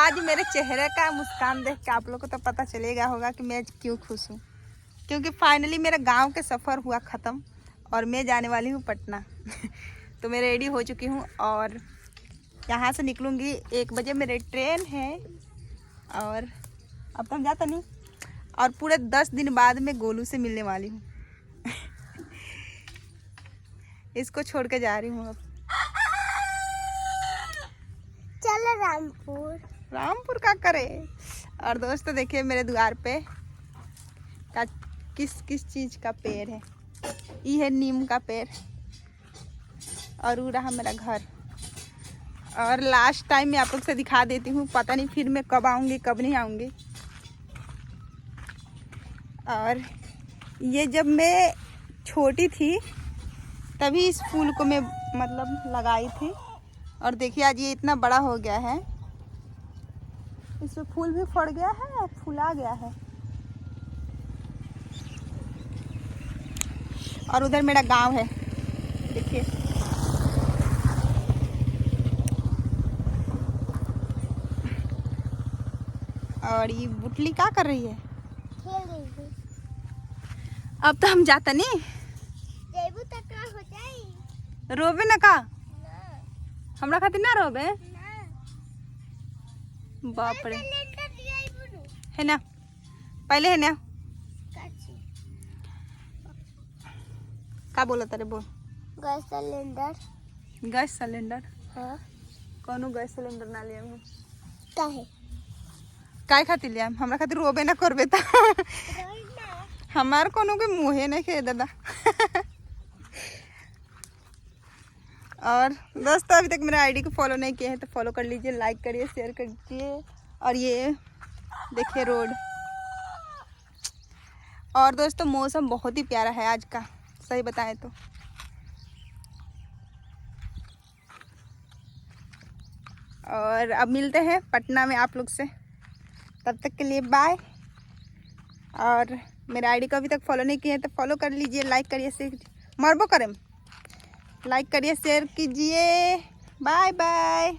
आज मेरे चेहरे का मुस्कान देख के आप लोग को तो पता चलेगा होगा कि मैं क्यों खुश हूँ। क्योंकि फाइनली मेरा गांव के सफ़र हुआ ख़त्म और मैं जाने वाली हूँ पटना। तो मैं रेडी हो चुकी हूँ और यहाँ से निकलूँगी 1 बजे मेरी ट्रेन है। और अब तो हम जाता नहीं और पूरे 10 दिन बाद मैं गोलू से मिलने वाली हूँ। इसको छोड़ के जा रही हूँ अब। चलो रामपुर का करे। और दोस्तों देखिए मेरे द्वार पे का किस चीज़ का पेड़ है। ये है नीम का पेड़ और वो रहा मेरा घर। और लास्ट टाइम मैं आप लोग से दिखा देती हूँ, पता नहीं फिर मैं कब आऊँगी कब नहीं आऊँगी। और ये जब मैं छोटी थी तभी इस फूल को मैं मतलब लगाई थी और देखिए आज ये इतना बड़ा हो गया है। इसमें फूल भी फड़ गया है, फूला गया है। और उधर मेरा गांव है देखिए। और ये बुटली क्या कर रही है? खेल रही हूँ। अब तो हम जाता नहीं। जेबू तक का हो जाई। रोबे न का ना हमरा खातिर ना रोबे। ना बाप रे सिलेंडर दियाई बुनु है ना, पहले है ना। काची का बोला तारे बोल। Gas cylinder. Gas cylinder? हाँ कौनो गैस सिलेंडर ना लिया हम। काहे काय खातिर लिया हमरा खातिर रोबे ना करबे ता। रोई ना हमार कोनो के मुँहे नहीं खे दादा। और दोस्तों अभी तक मेरा आईडी को फॉलो नहीं किए हैं तो फॉलो कर लीजिए, लाइक करिए, शेयर करिए। और ये देखिए रोड। और दोस्तों मौसम बहुत ही प्यारा है आज का, सही बताएं तो। और अब मिलते हैं पटना में आप लोग से, तब तक के लिए बाय। और मेरा आईडी को अभी तक फॉलो नहीं किए हैं तो फॉलो कर लीजिए, लाइक करिए, शेयर मरबो करें, लाइक करिए, शेयर कीजिए। Bye bye.